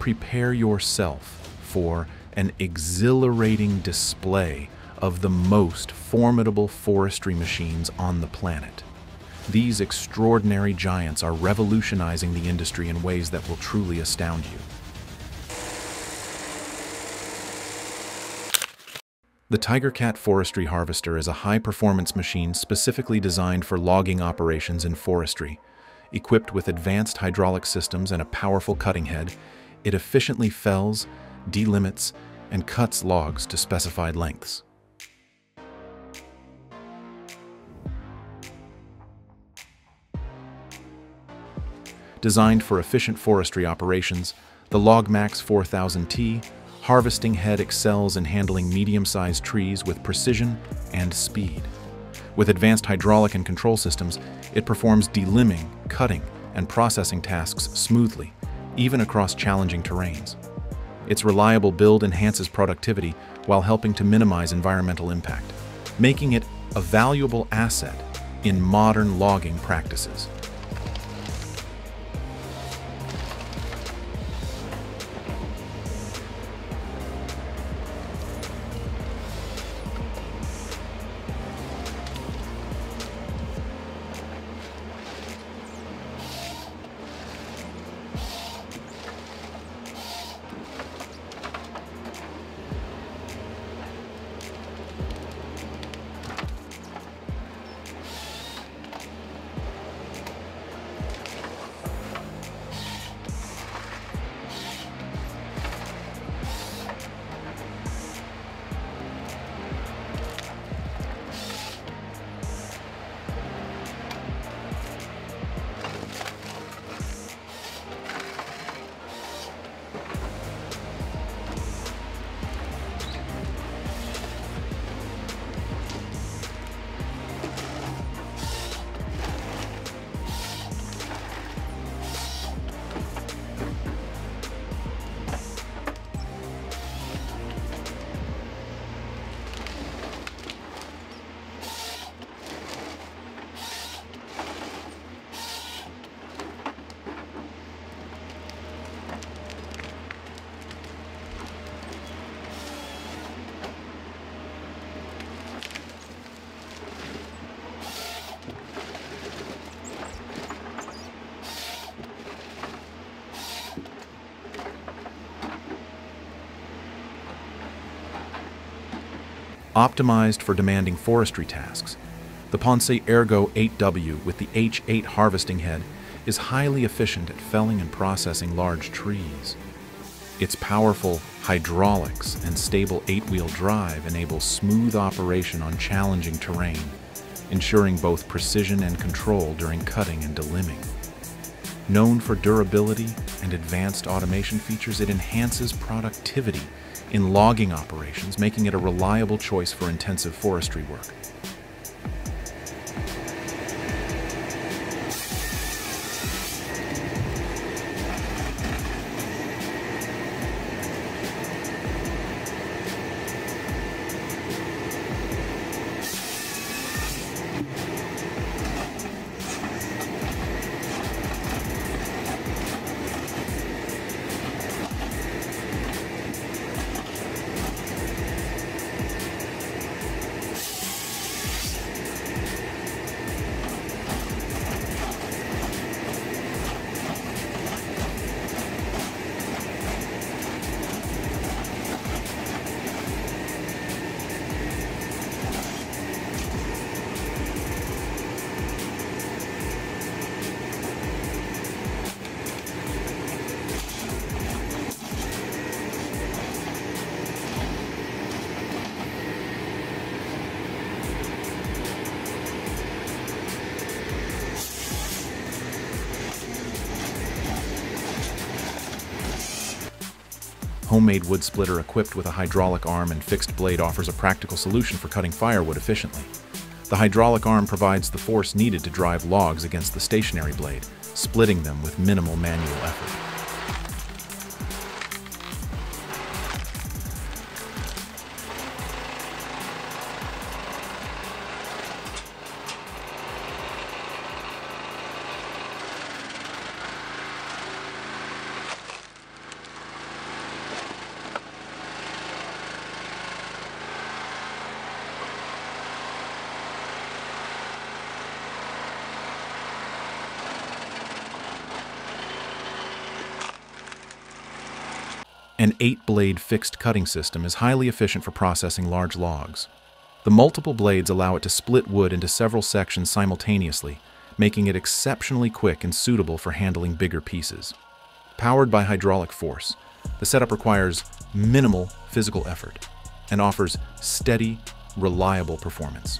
Prepare yourself for an exhilarating display of the most formidable forestry machines on the planet. These extraordinary giants are revolutionizing the industry in ways that will truly astound you. The Tigercat Forestry Harvester is a high-performance machine specifically designed for logging operations in forestry. Equipped with advanced hydraulic systems and a powerful cutting head, it efficiently fells, delimits, and cuts logs to specified lengths. Designed for efficient forestry operations, the LogMax 4000T harvesting head excels in handling medium-sized trees with precision and speed. With advanced hydraulic and control systems, it performs delimbing, cutting, and processing tasks smoothly, even across challenging terrains. Its reliable build enhances productivity while helping to minimize environmental impact, making it a valuable asset in modern logging practices. Optimized for demanding forestry tasks, the Ponce Ergo 8W with the H8 harvesting head is highly efficient at felling and processing large trees. Its powerful hydraulics and stable 8-wheel drive enable smooth operation on challenging terrain, ensuring both precision and control during cutting and delimbing. Known for durability and advanced automation features, it enhances productivity in logging operations, making it a reliable choice for intensive forestry work. Homemade wood splitter equipped with a hydraulic arm and fixed blade offers a practical solution for cutting firewood efficiently. The hydraulic arm provides the force needed to drive logs against the stationary blade, splitting them with minimal manual effort. An 8-blade fixed cutting system is highly efficient for processing large logs. The multiple blades allow it to split wood into several sections simultaneously, making it exceptionally quick and suitable for handling bigger pieces. Powered by hydraulic force, the setup requires minimal physical effort and offers steady, reliable performance.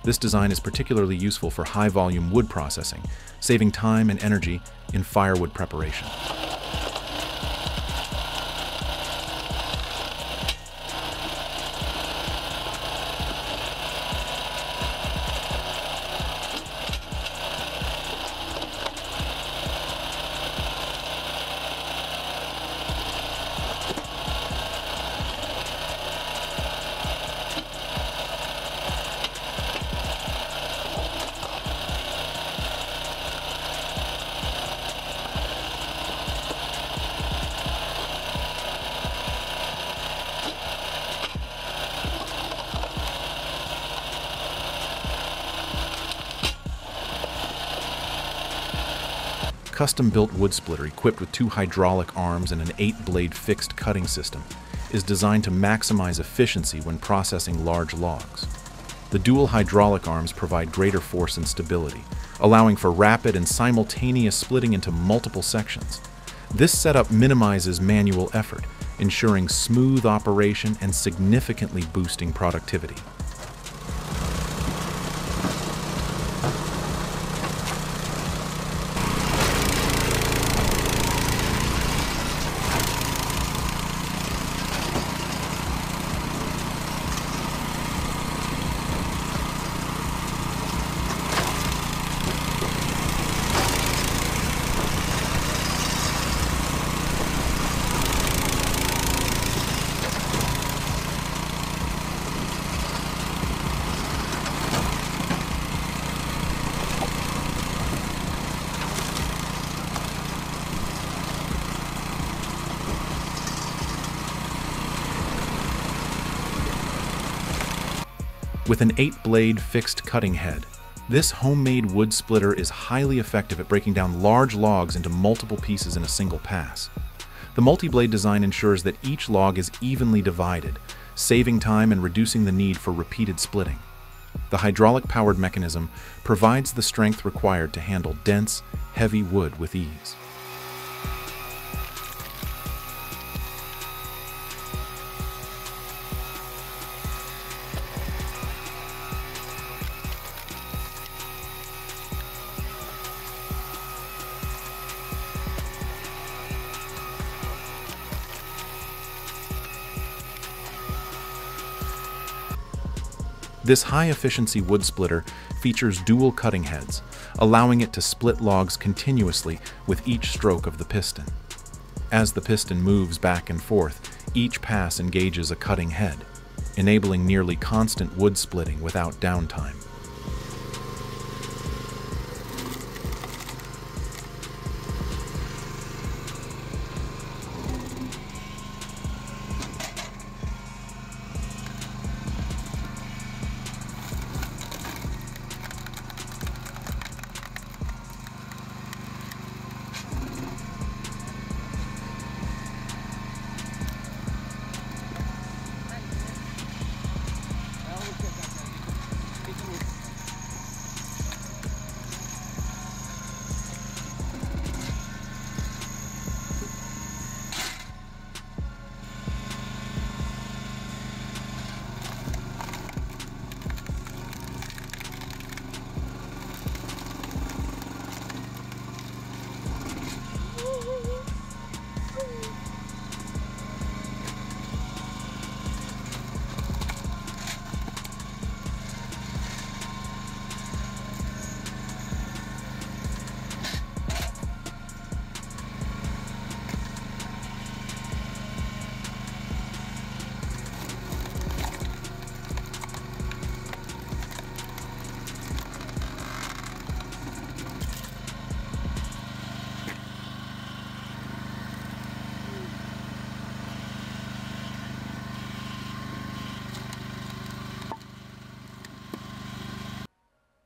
This design is particularly useful for high-volume wood processing, saving time and energy in firewood preparation. Custom-built wood splitter equipped with 2 hydraulic arms and an 8-blade fixed cutting system is designed to maximize efficiency when processing large logs. The dual hydraulic arms provide greater force and stability, allowing for rapid and simultaneous splitting into multiple sections. This setup minimizes manual effort, ensuring smooth operation and significantly boosting productivity. With an 8-blade fixed cutting head, this homemade wood splitter is highly effective at breaking down large logs into multiple pieces in a single pass. The multi-blade design ensures that each log is evenly divided, saving time and reducing the need for repeated splitting. The hydraulic-powered mechanism provides the strength required to handle dense, heavy wood with ease. This high-efficiency wood splitter features dual cutting heads, allowing it to split logs continuously with each stroke of the piston. As the piston moves back and forth, each pass engages a cutting head, enabling nearly constant wood splitting without downtime.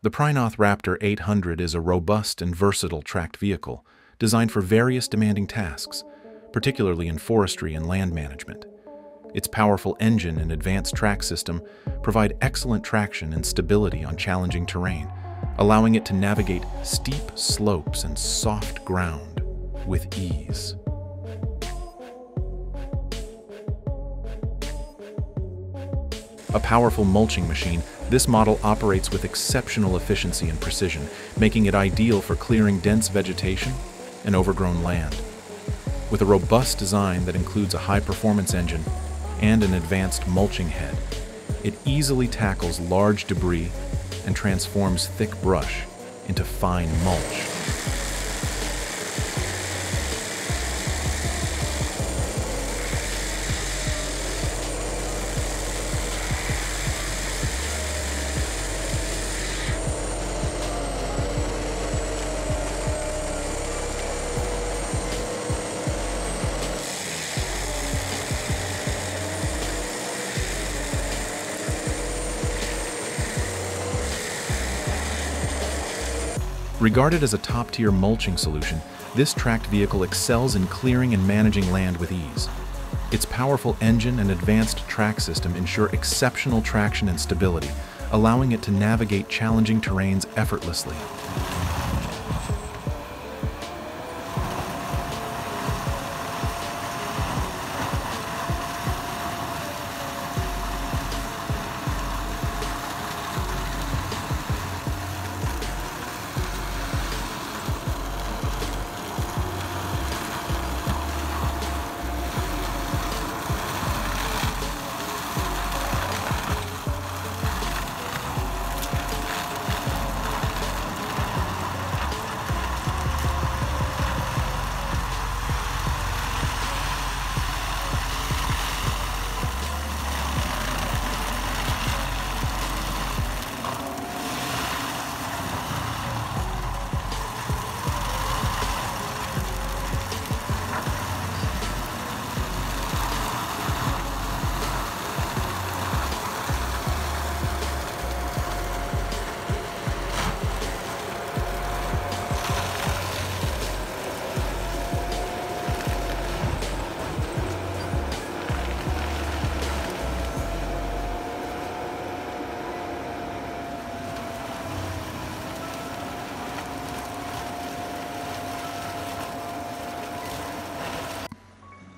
The Prinoth Raptor 800 is a robust and versatile tracked vehicle designed for various demanding tasks, particularly in forestry and land management. Its powerful engine and advanced track system provide excellent traction and stability on challenging terrain, allowing it to navigate steep slopes and soft ground with ease. A powerful mulching machine, this model operates with exceptional efficiency and precision, making it ideal for clearing dense vegetation and overgrown land. With a robust design that includes a high-performance engine and an advanced mulching head, it easily tackles large debris and transforms thick brush into fine mulch. Regarded as a top-tier mulching solution, this tracked vehicle excels in clearing and managing land with ease. Its powerful engine and advanced track system ensure exceptional traction and stability, allowing it to navigate challenging terrains effortlessly.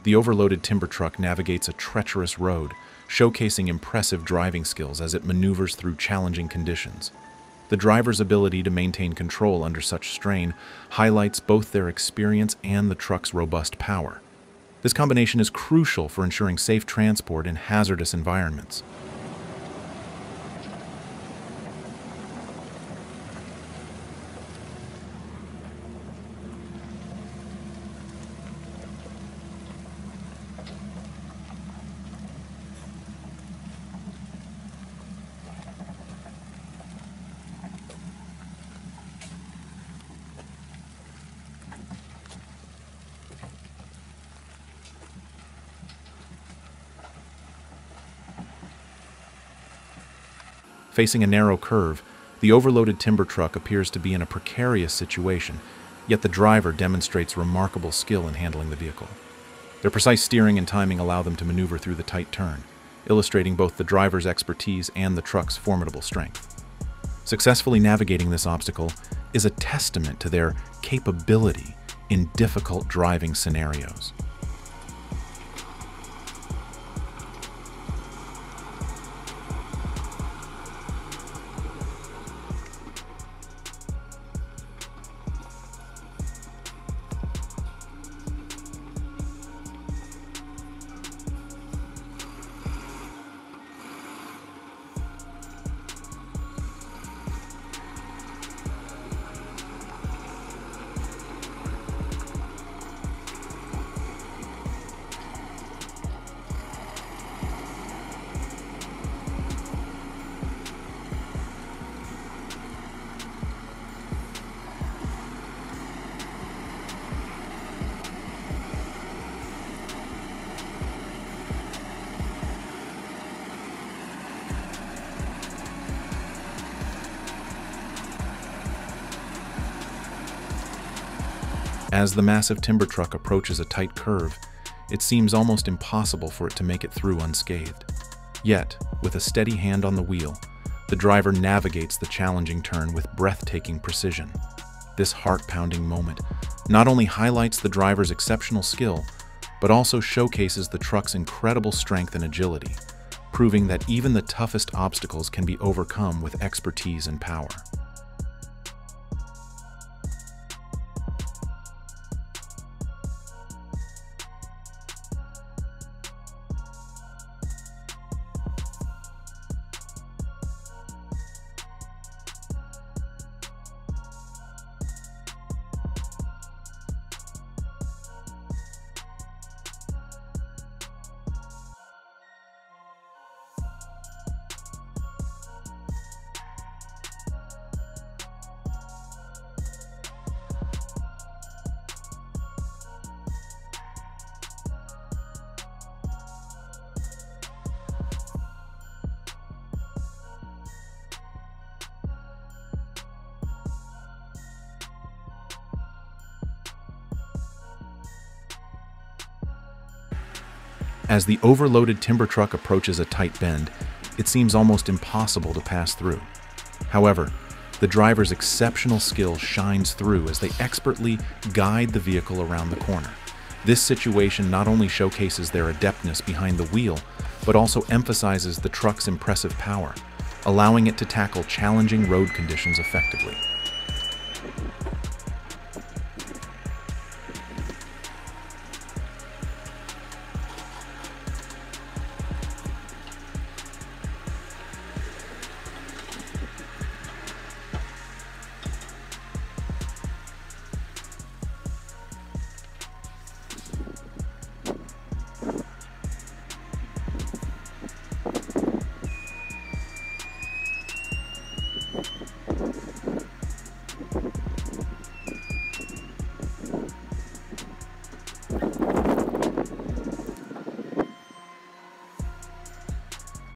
The overloaded timber truck navigates a treacherous road, showcasing impressive driving skills as it maneuvers through challenging conditions. The driver's ability to maintain control under such strain highlights both their experience and the truck's robust power. This combination is crucial for ensuring safe transport in hazardous environments. Facing a narrow curve, the overloaded timber truck appears to be in a precarious situation, yet the driver demonstrates remarkable skill in handling the vehicle. Their precise steering and timing allow them to maneuver through the tight turn, illustrating both the driver's expertise and the truck's formidable strength. Successfully navigating this obstacle is a testament to their capability in difficult driving scenarios. As the massive timber truck approaches a tight curve, it seems almost impossible for it to make it through unscathed. Yet, with a steady hand on the wheel, the driver navigates the challenging turn with breathtaking precision. This heart-pounding moment not only highlights the driver's exceptional skill, but also showcases the truck's incredible strength and agility, proving that even the toughest obstacles can be overcome with expertise and power. As the overloaded timber truck approaches a tight bend, it seems almost impossible to pass through. However, the driver's exceptional skill shines through as they expertly guide the vehicle around the corner. This situation not only showcases their adeptness behind the wheel, but also emphasizes the truck's impressive power, allowing it to tackle challenging road conditions effectively.